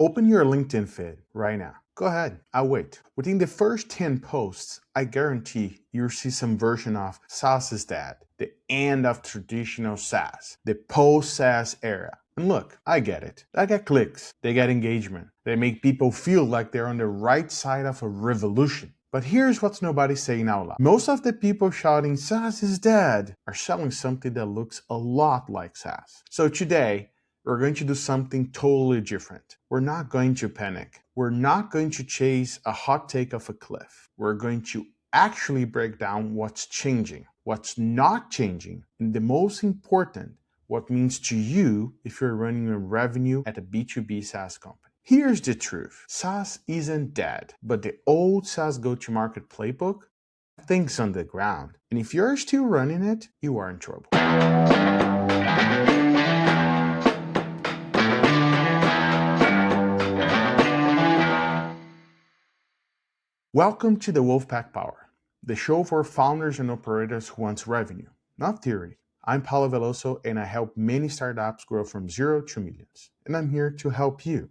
Open your LinkedIn feed right now. Go ahead, I'll wait. Within the first 10 posts, I guarantee you'll see some version of SaaS is dead, the end of traditional SaaS, the post-SaaS era. And look, I get it. I get clicks, they get engagement, they make people feel like they're on the right side of a revolution. But here's what's nobody saying out loud. Most of the people shouting SaaS is dead are selling something that looks a lot like SaaS. So today, we're going to do something totally different. We're not going to panic. We're not going to chase a hot take off a cliff. We're going to actually break down what's changing, what's not changing, and the most important, what it means to you if you're running a revenue at a B2B SaaS company. Here's the truth. SaaS isn't dead, but the old SaaS go-to-market playbook, things on the ground. And if you're still running it, you are in trouble. Welcome to the Wolfpack Power, the show for founders and operators who want revenue, not theory. I'm Paulo Veloso, and I help many startups grow from 0 to millions. And I'm here to help you.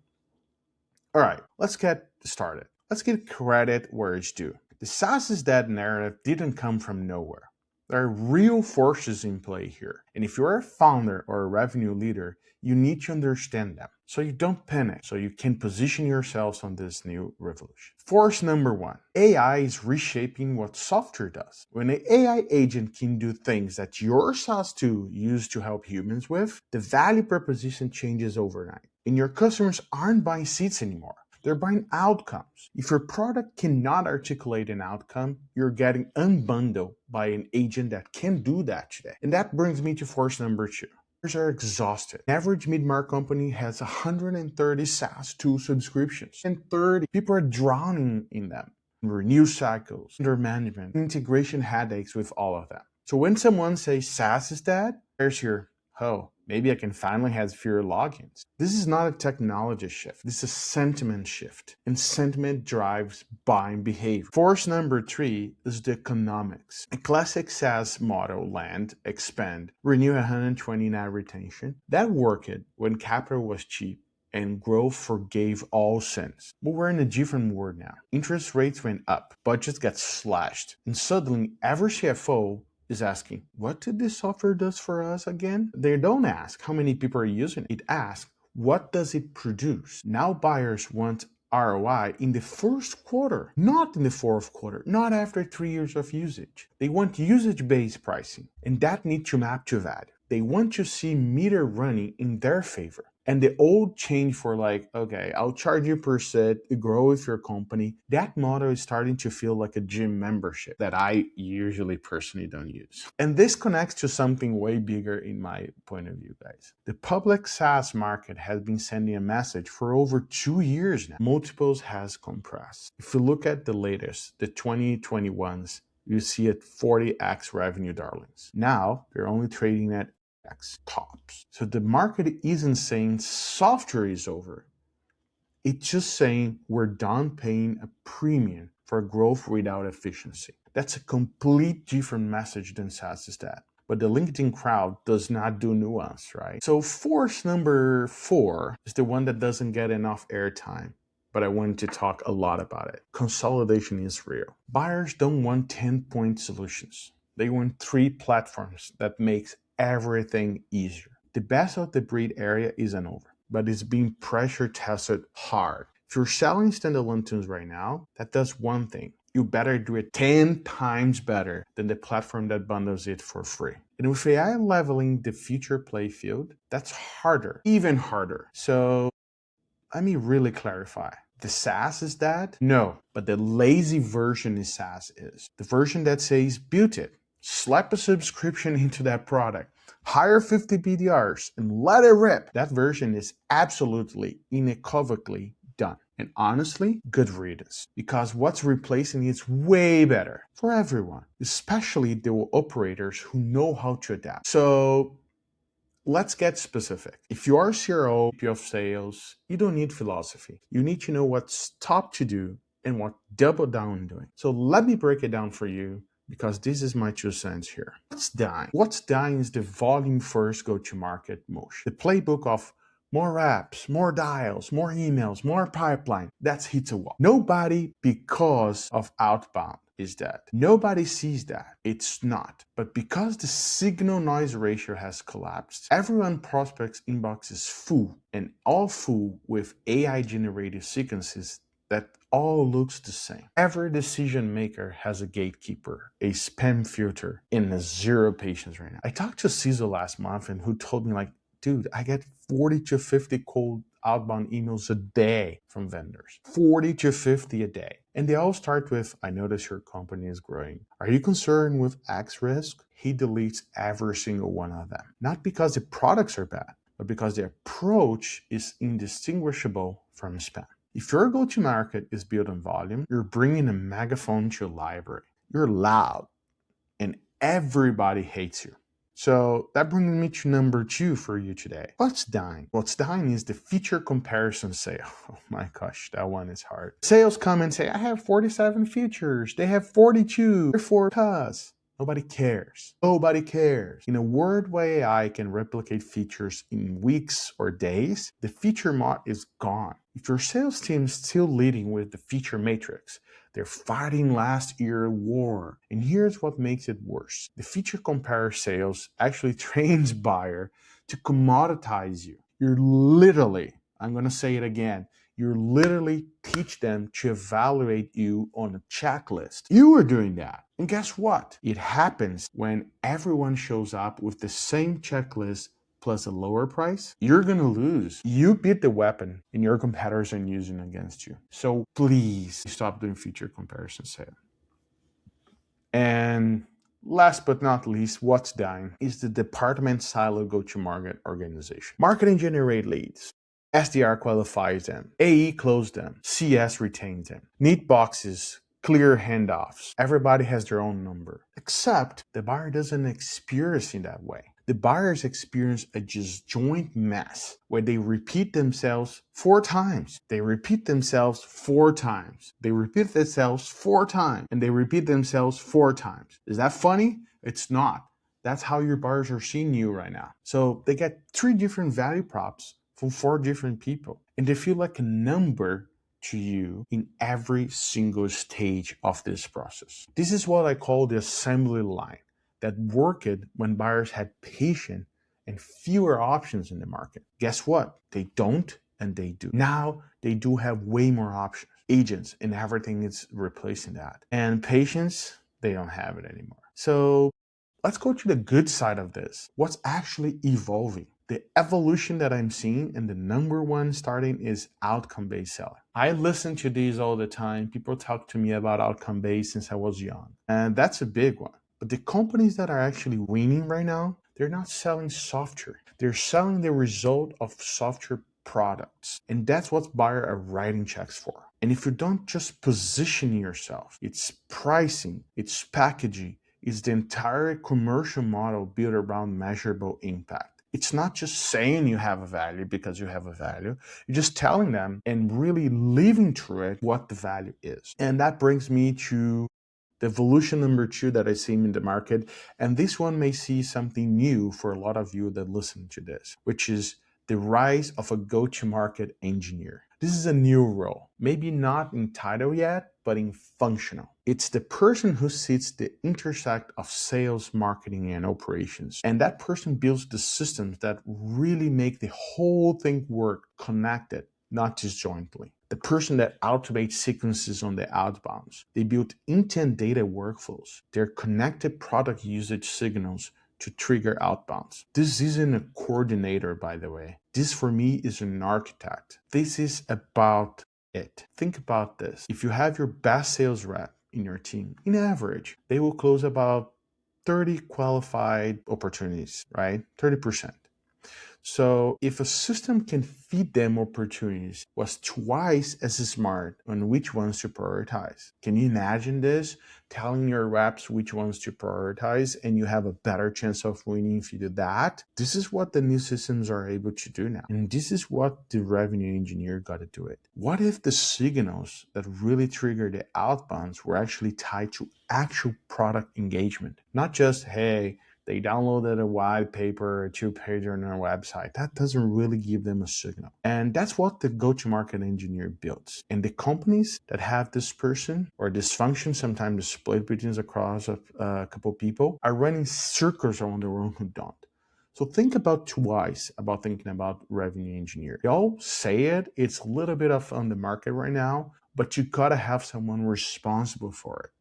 All right, let's get started. Let's give credit where it's due. The SaaS is dead narrative didn't come from nowhere. There are real forces in play here. And if you're a founder or a revenue leader, you need to understand them so you don't panic, so you can position yourselves on this new revolution. Force number 1, AI is reshaping what software does. When an AI agent can do things that your SaaS tool used to help humans with, the value proposition changes overnight. And your customers aren't buying seats anymore. They're buying outcomes. If your product cannot articulate an outcome, you're getting unbundled by an agent that can do that today. And that brings me to force number 2. Are exhausted. An average mid-market company has 130 SaaS tool subscriptions, and 30 people are drowning in them. Renew cycles, under management, integration headaches with all of them. So when someone says SaaS is dead, there's your, oh, maybe I can finally have fewer logins. This is not a technology shift. This is a sentiment shift. And sentiment drives buying behavior. Force number 3 is the economics. A classic SaaS model, land, expand, renew 120 net retention. That worked when capital was cheap and growth forgave all sins. But we're in a different world now. Interest rates went up, budgets got slashed, and suddenly every CFO is asking, what did this software do for us again? They don't ask how many people are using it. It asks, what does it produce? Now buyers want ROI in the first quarter, not in the fourth quarter, not after 3 years of usage. They want usage-based pricing, and that needs to map to value. They want to see meter running in their favor. And the old change for like, okay, I'll charge you per set to grow with your company, that model is starting to feel like a gym membership that I usually personally don't use. And this connects to something way bigger in my point of view, guys. The public SaaS market has been sending a message for over 2 years now. Multiples has compressed. If you look at the latest, the 2021s, you see it 40x revenue darlings. Now, they're only trading at tops. So the market isn't saying software is over. It's just saying we're done paying a premium for growth without efficiency. That's a complete different message than SaaS is dead. But the LinkedIn crowd does not do nuance, right? So force number 4 is the one that doesn't get enough airtime, but I want to talk a lot about it. Consolidation is real. Buyers don't want 10-point solutions. They want 3 platforms that makes everything easier. The best of the breed area isn't over, but it's being pressure tested hard. If you're selling standalone tools right now, that does one thing. You better do it 10 times better than the platform that bundles it for free. And with AI leveling the future play field, that's harder, even harder. So let me really clarify. The SaaS is dead? No, but the lazy version is SaaS is. The version that says build it. Slap a subscription into that product, hire 50 BDRs, and let it rip. That version is absolutely, unequivocally done. And honestly, good riddance. Because what's replacing it is way better for everyone, especially the operators who know how to adapt. So let's get specific. If you are a CRO, VP of sales, you don't need philosophy. You need to know what's top to do and what double down doing. So let me break it down for you, because this is my 2 cents here. What's dying? What's dying is the volume first go-to-market motion. The playbook of more apps, more dials, more emails, more pipeline. That's hits a wall. Nobody, because of outbound, is that. Nobody sees that. It's not. But because the signal noise ratio has collapsed, everyone prospects inbox is full, and all full with AI generated sequences that all looks the same. Every decision maker has a gatekeeper, a spam filter, and a zero patience right now. I talked to CISO last month and who told me like, dude, I get 40 to 50 cold outbound emails a day from vendors. 40 to 50 a day. And they all start with, I notice your company is growing. Are you concerned with X risk? He deletes every single one of them. Not because the products are bad, but because the approach is indistinguishable from spam. If your go-to-market is built on volume, you're bringing a megaphone to a library. You're loud, and everybody hates you. So that brings me to number 2 for you today. What's dying? What's dying is the feature comparison sale. Oh my gosh, that one is hard. Sales come and say, I have 47 features. They have 42. Therefore, cuz. Nobody cares. Nobody cares. In a world where AI can replicate features in weeks or days, the feature mod is gone. If your sales team is still leading with the feature matrix, they're fighting last year's war. And here's what makes it worse. The feature compare sales actually trains buyer to commoditize you. You're literally, I'm going to say it again, you literally teach them to evaluate you on a checklist. You are doing that. And guess what? It happens when everyone shows up with the same checklist plus a lower price. You're going to lose. You beat the weapon and your competitors are using against you. So please stop doing feature comparison sale. And last but not least, what's dying is the department silo go-to-market organization. Marketing generate leads. SDR qualifies them. AE close them. CS retains them. Neat boxes, clear handoffs. Everybody has their own number. Except the buyer doesn't experience it that way. The buyers experience a disjoint mess where they repeat themselves 4 times. They repeat themselves 4 times. They repeat themselves 4 times. And they repeat themselves 4 times. Is that funny? It's not. That's how your buyers are seeing you right now. So they get 3 different value props from 4 different people. And they feel like a number to you in every single stage of this process. This is what I call the assembly line that worked when buyers had patience and fewer options in the market. Guess what? They don't and they do. Now they do have way more options. Agents and everything is replacing that. And patience, they don't have it anymore. So let's go to the good side of this. What's actually evolving? The evolution that I'm seeing and the number one starting is outcome-based selling. I listen to these all the time. People talk to me about outcome-based since I was young. And that's a big one. But the companies that are actually winning right now, they're not selling software. They're selling the result of software products. And that's what buyers are writing checks for. And if you don't just position yourself, it's pricing, it's packaging, it's the entire commercial model built around measurable impact. It's not just saying you have a value because you have a value. You're just telling them and really living through it what the value is. And that brings me to the evolution number 2 that I see in the market. And this one may see something new for a lot of you that listen to this, which is the rise of a go-to-market engineer. This is a new role, maybe not in title yet, but in functional. It's the person who sits the intersect of sales, marketing, and operations. And that person builds the systems that really make the whole thing work connected, not disjointly. The person that automates sequences on the outbounds. They build intent data workflows. They're connected product usage signals to trigger outbounds. This isn't a coordinator, by the way. This for me is an architect. This is about it. Think about this. If you have your best sales rep in your team, in average, they will close about 30 qualified opportunities, right? 30%. So if a system can feed them opportunities, was twice as smart on which ones to prioritize. Can you imagine this? Telling your reps which ones to prioritize and you have a better chance of winning if you do that? This is what the new systems are able to do now. And this is what the revenue engineer got to do it. What if the signals that really trigger the outbounds were actually tied to actual product engagement? Not just, hey, They downloaded a white paper, a two-pager on our website. That doesn't really give them a signal. And that's what the go-to-market engineer builds. And the companies that have this person or this function, sometimes split between across a couple of people, are running circles around the world who don't. So think about twice about thinking about revenue engineer. They all say it. It's a little bit of on the market right now, but you gotta have someone responsible for it,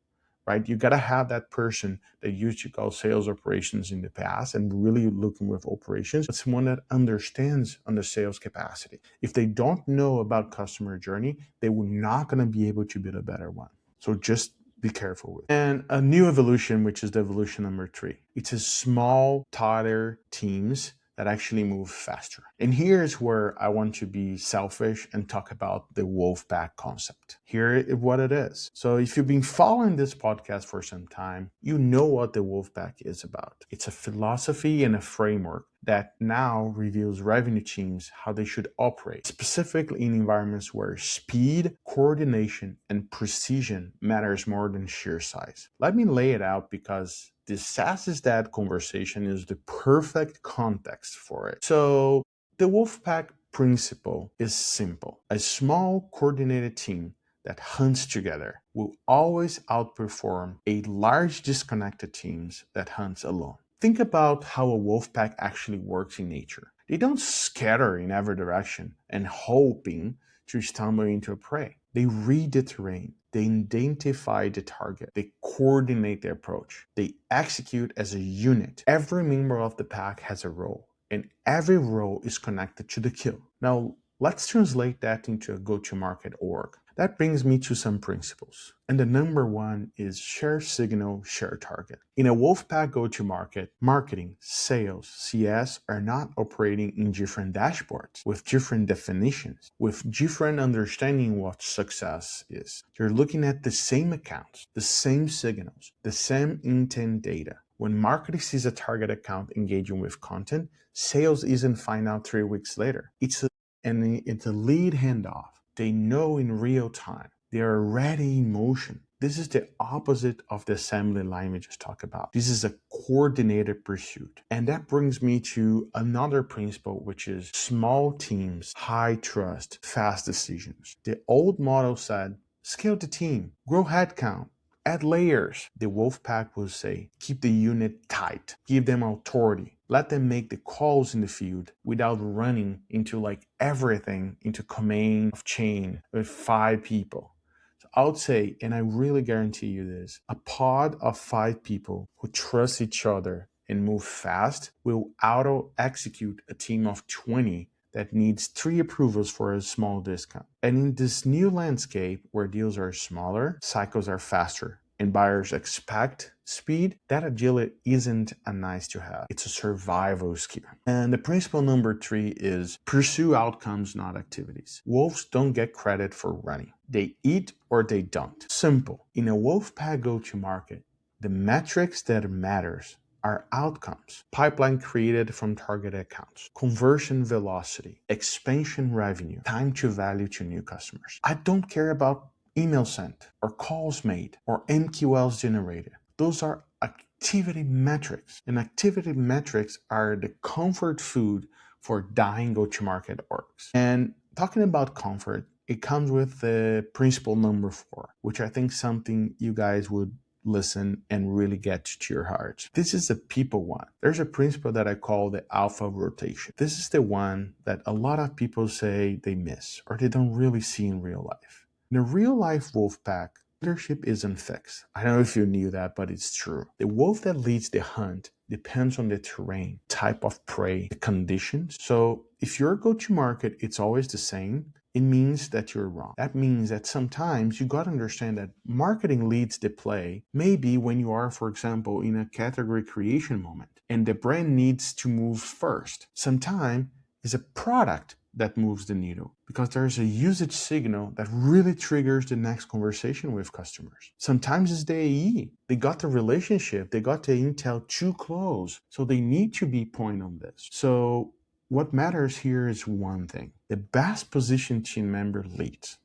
right? You gotta have that person that used to call sales operations in the past and really looking with operations, but someone that understands on the sales capacity. If they don't know about customer journey, they will not gonna be able to build a better one. So just be careful with. And a new evolution, which is the evolution number 3. It's a small, tighter teams that actually move faster. And here's where I want to be selfish and talk about the wolf pack concept. Here is what it is. So if you've been following this podcast for some time, you know what the wolf pack is about. It's a philosophy and a framework that now reveals revenue teams how they should operate, specifically in environments where speed, coordination, and precision matters more than sheer size. Let me lay it out because this SaaS is that conversation is the perfect context for it. So the Wolfpack principle is simple. A small coordinated team that hunts together will always outperform a large disconnected teams that hunts alone. Think about how a wolf pack actually works in nature. They don't scatter in every direction and hoping to stumble into a prey. They read the terrain. They identify the target. They coordinate their approach. They execute as a unit. Every member of the pack has a role, and every role is connected to the kill. Now, let's translate that into a go-to-market org. That brings me to some principles. And the number 1 is share signal, share target. In a Wolfpack go-to-market, marketing, sales, CS are not operating in different dashboards with different definitions, with different understanding what success is. You're looking at the same accounts, the same signals, the same intent data. When marketing sees a target account engaging with content, sales isn't find out 3 weeks later. It's a lead handoff. They know in real time. They are already in motion. This is the opposite of the assembly line we just talked about. This is a coordinated pursuit. And that brings me to another principle, which is small teams, high trust, fast decisions. The old model said, scale the team, grow headcount, add layers. The Wolfpack will say, keep the unit tight, give them authority. Let them make the calls in the field without running into everything into command of chain with 5 people. So I would say, and I really guarantee you this, a pod of 5 people who trust each other and move fast will auto-execute a team of 20 that needs 3 approvals for a small discount. And in this new landscape where deals are smaller, cycles are faster, and buyers expect speed, that agility isn't a nice to have. It's a survival skill. And the principle number 3 is pursue outcomes, not activities. Wolves don't get credit for running. They eat or they don't. Simple. In a Wolfpack go-to-market, the metrics that matters are outcomes. Pipeline created from target accounts, conversion velocity, expansion revenue, time to value to new customers. I don't care about email sent or calls made or MQLs generated. Those are activity metrics, and activity metrics are the comfort food for dying go-to-market orgs. And talking about comfort, it comes with the principle number 4, which I think something you guys would listen and really get to your heart. This is the people one. There's a principle that I call the alpha rotation. This is the one that a lot of people say they miss or they don't really see in real life. In a real life wolf pack, leadership isn't fixed. I don't know if you knew that, but it's true. The wolf that leads the hunt depends on the terrain, type of prey, the conditions. So if your go-to-market, it's always the same, it means that you're wrong. That means that sometimes you got to understand that marketing leads the play, maybe when you are, for example, in a category creation moment, and the brand needs to move first. Sometimes it's a product that moves the needle because there's a usage signal that really triggers the next conversation with customers. Sometimes it's the AE. They got the relationship, they got the intel too close, so they need to be point on this. So what matters here is one thing. The best positioned team member leads.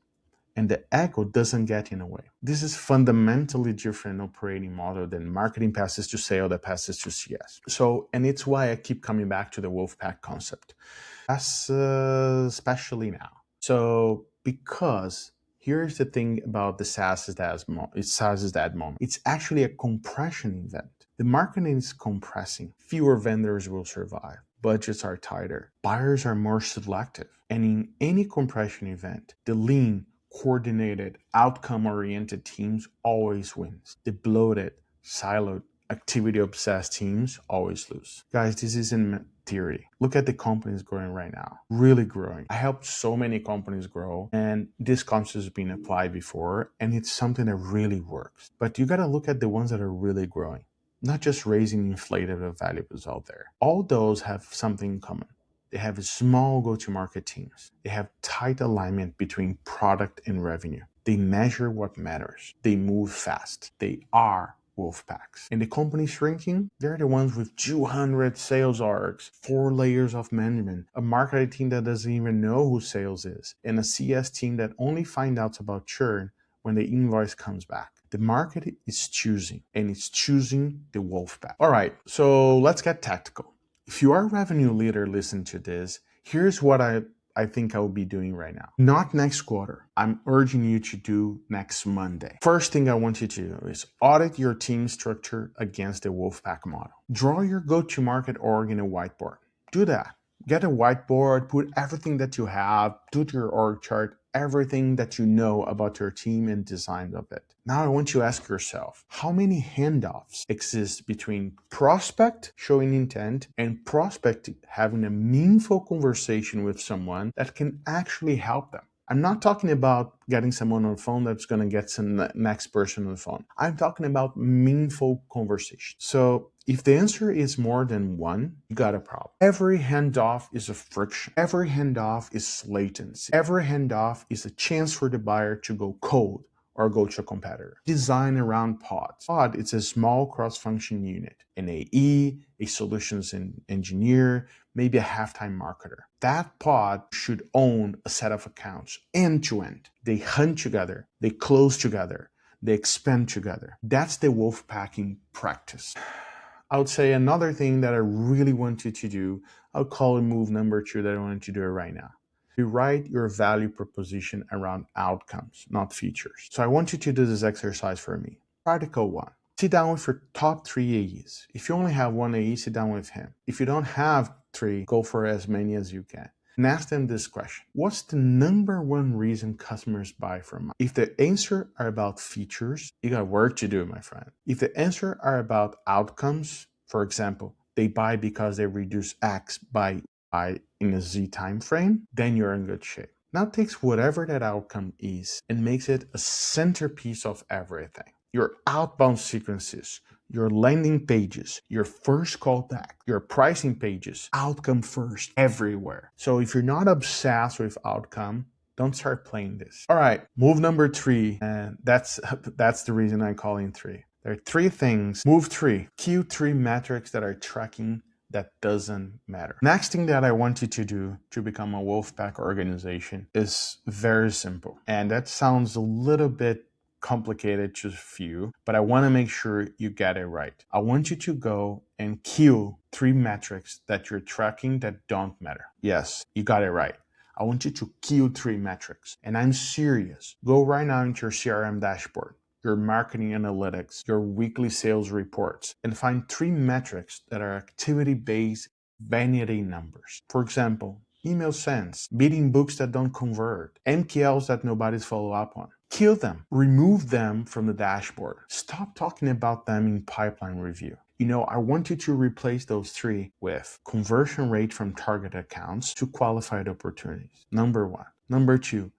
and the ego doesn't get in the way. This is fundamentally different operating model than marketing passes to sale that passes to CS. So, and it's why I keep coming back to the Wolfpack concept, especially now. So, because here's the thing about the SaaS is that moment. It's actually a compression event. The marketing is compressing. Fewer vendors will survive. Budgets are tighter. Buyers are more selective. And in any compression event, the lean, coordinated, outcome-oriented teams always wins. The bloated, siloed, activity-obsessed teams always lose. Guys, this isn't theory. Look at the companies growing right now, really growing. I helped so many companies grow, and this concept has been applied before, and it's something that really works. But you got to look at the ones that are really growing, not just raising inflated valuables out there. All those have something in common. They have small go-to-market teams. They have tight alignment between product and revenue. They measure what matters. They move fast. They are wolf packs. And the company shrinking, they're the ones with 200 sales orgs, 4 layers of management, a marketing team that doesn't even know who sales is, and a CS team that only finds out about churn when the invoice comes back. The market is choosing, and it's choosing the wolf pack. All right, so let's get tactical. If you are a revenue leader, listen to this. Here's what I think I will be doing right now. Not next quarter. I'm urging you to do next Monday. First thing I want you to do is audit your team structure against the Wolfpack model. Draw your go-to-market org in a whiteboard. Do that. Get a whiteboard, put everything that you have, do your org chart, everything that you know about your team and design of it. Now I want you to ask yourself, how many handoffs exist between prospect showing intent and prospect having a meaningful conversation with someone that can actually help them? I'm not talking about getting someone on the phone that's going to get some next person on the phone. I'm talking about meaningful conversation. So if the answer is more than one, you got a problem. Every handoff is a friction. Every handoff is latency. Every handoff is a chance for the buyer to go cold or go to a competitor. Design around pods. Pod is a small cross-function unit, an AE, a solutions engineer, maybe a halftime marketer. That pod should own a set of accounts end to end. They hunt together, they close together, they expand together. That's the wolf packing practice. I would say another thing that I really want you to do, I'll call it move number 2 that I want you to do right now. You write your value proposition around outcomes, not features. So I want you to do this exercise for me. Article 1. Sit down with your top 3 AEs. If you only have one AE, sit down with him. If you don't have 3, go for as many as you can. And ask them this question. What's the number 1 reason customers buy from us? If the answer are about features, you got work to do, my friend. If the answer are about outcomes, for example, they buy because they reduce X by Y in a Z time frame, then you're in good shape. Now takes whatever that outcome is and makes it a centerpiece of everything. Your outbound sequences, your landing pages, your first call back, your pricing pages, outcome first everywhere. So if you're not obsessed with outcome, don't start playing this. All right, move number 3, and that's the reason I'm calling 3. There are 3 things. Move 3, Q3 metrics that are tracking that doesn't matter. Next thing that I want you to do to become a Wolfpack organization is very simple. And that sounds a little bit complicated to a few, but I want to make sure you get it right. I want you to go and kill 3 metrics that you're tracking that don't matter. Yes, you got it right. I want you to kill 3 metrics. And I'm serious. Go right now into your CRM dashboard, your marketing analytics, your weekly sales reports, and find 3 metrics that are activity-based vanity numbers. For example, email sends, meeting books that don't convert, MQLs that nobody's follow up on. Kill them. Remove them from the dashboard. Stop talking about them in pipeline review. I want you to replace those 3 with conversion rate from target accounts to qualified opportunities. Number 1. Number 2,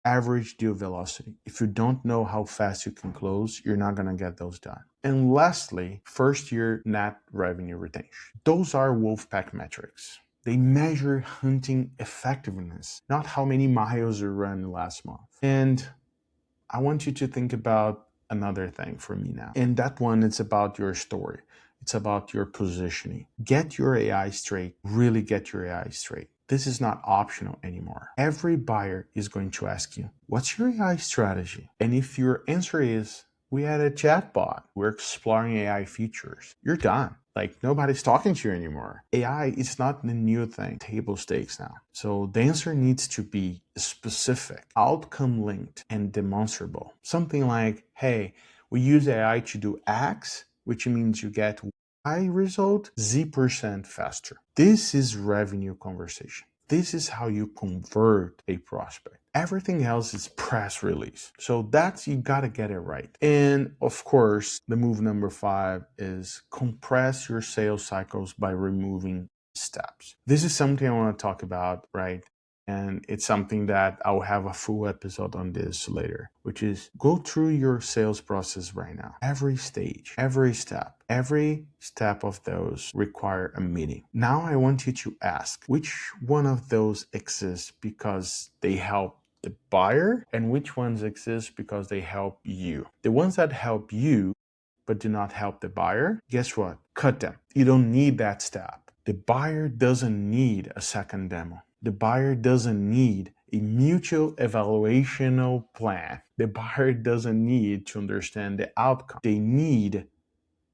average deal velocity. If you don't know how fast you can close, you're not going to get those done. And lastly, first year net revenue retention. Those are Wolfpack metrics. They measure hunting effectiveness, not how many miles you ran last month. And I want you to think about another thing for me now. And that one, it's about your story. It's about your positioning. Get your AI straight. Really get your AI straight. This is not optional anymore. Every buyer is going to ask you, what's your AI strategy? And if your answer is, we had a chatbot, we're exploring AI features, you're done. Like, nobody's talking to you anymore. AI is not the new thing, table stakes now. So the answer needs to be specific, outcome linked, and demonstrable. Something like, hey, we use AI to do X, which means you get Y result Z% faster. This is revenue conversation. This is how you convert a prospect. Everything else is press release. So you gotta get it right. And of course, the move number 5 is compress your sales cycles by removing steps. This is something I want to talk about, right? And it's something that I'll have a full episode on this later, which is go through your sales process right now. Every stage, every step of those require a meeting. Now I want you to ask which one of those exists because they help the buyer and which ones exist because they help you. The ones that help you but do not help the buyer, guess what? Cut them. You don't need that step. The buyer doesn't need a second demo. The buyer doesn't need a mutual evaluational plan. The buyer doesn't need to understand the outcome. They need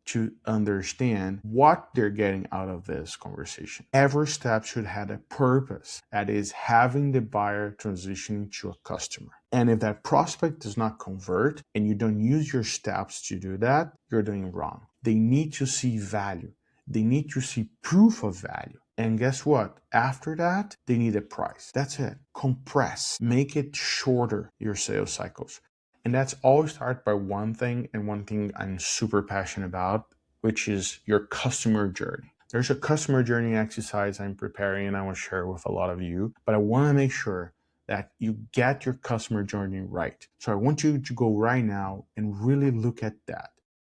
to understand what they're getting out of this conversation. Every step should have a purpose, that is having the buyer transitioning to a customer. And if that prospect does not convert and you don't use your steps to do that, you're doing wrong. They need to see value. They need to see proof of value. And guess what? After that, they need a price. That's it. Compress. Make it shorter, your sales cycles. And that's always start by one thing, and one thing I'm super passionate about, which is your customer journey. There's a customer journey exercise I'm preparing and I will share with a lot of you, but I want to make sure that you get your customer journey right. So I want you to go right now and really look at that.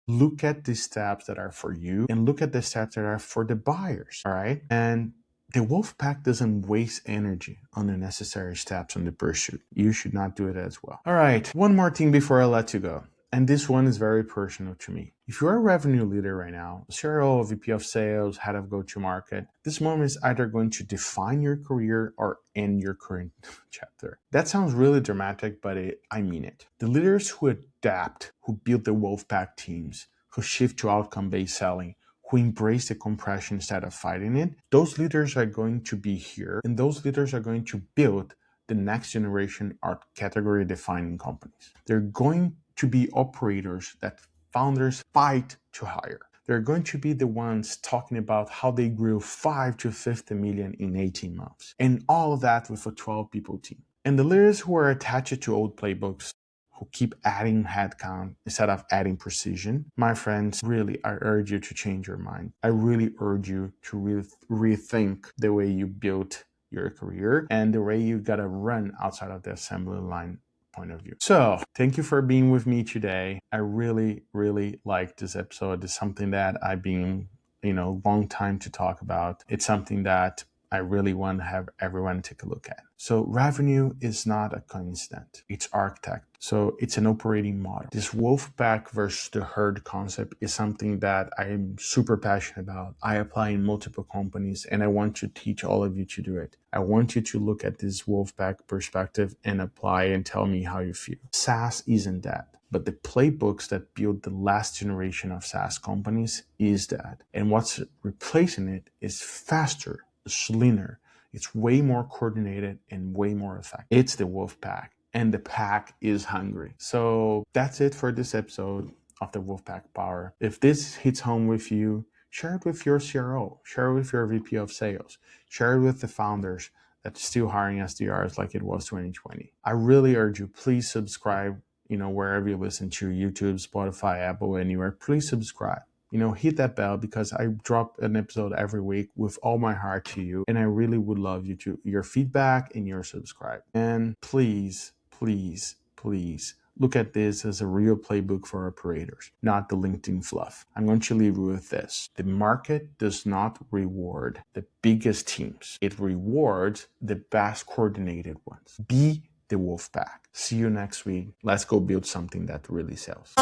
Look at the steps that are for you and look at the steps that are for the buyers, all right? And the wolf pack doesn't waste energy on unnecessary steps on the pursuit. You should not do it as well. All right, one more thing before I let you go. And this one is very personal to me. If you're a revenue leader right now, CRO, VP of sales, head of go-to-market, this moment is either going to define your career or end your current chapter. That sounds really dramatic, but I mean it. The leaders who adapt, who build the wolf pack teams, who shift to outcome-based selling, who embrace the compression instead of fighting it, those leaders are going to be here, and those leaders are going to build the next generation of category-defining companies. They're going to be operators that founders fight to hire. They're going to be the ones talking about how they grew 5 to 50 million in 18 months, and all of that with a 12-people team. And the leaders who are attached to old playbooks, who keep adding headcount instead of adding precision, my friends, really, I urge you to change your mind. I really urge you to rethink the way you built your career and the way you gotta run outside of the assembly line point of view. So thank you for being with me today. I really, really like this episode. It's something that I've been, long time to talk about. It's something that I really want to have everyone take a look at. So revenue is not a constant, it's architect. So it's an operating model. This wolf pack versus the herd concept is something that I'm super passionate about. I apply in multiple companies and I want to teach all of you to do it. I want you to look at this wolf pack perspective and apply and tell me how you feel. SaaS isn't that. But the playbooks that build the last generation of SaaS companies is that. And what's replacing it is faster, it's leaner, it's way more coordinated and way more effective. It's the wolf pack, and the pack is hungry. So that's it for this episode of the Wolfpack Power. If this hits home with you, share it with your CRO, share it with your VP of sales, share it with the founders that's still hiring SDRs like it was 2020. I really urge you, please subscribe, wherever you listen to YouTube, Spotify, Apple, anywhere, please subscribe. Hit that bell because I drop an episode every week with all my heart to you. And I really would love your feedback and your subscribe. And please, please, please look at this as a real playbook for operators, not the LinkedIn fluff. I'm going to leave you with this. The market does not reward the biggest teams. It rewards the best coordinated ones. Be the wolf pack. See you next week. Let's go build something that really sells.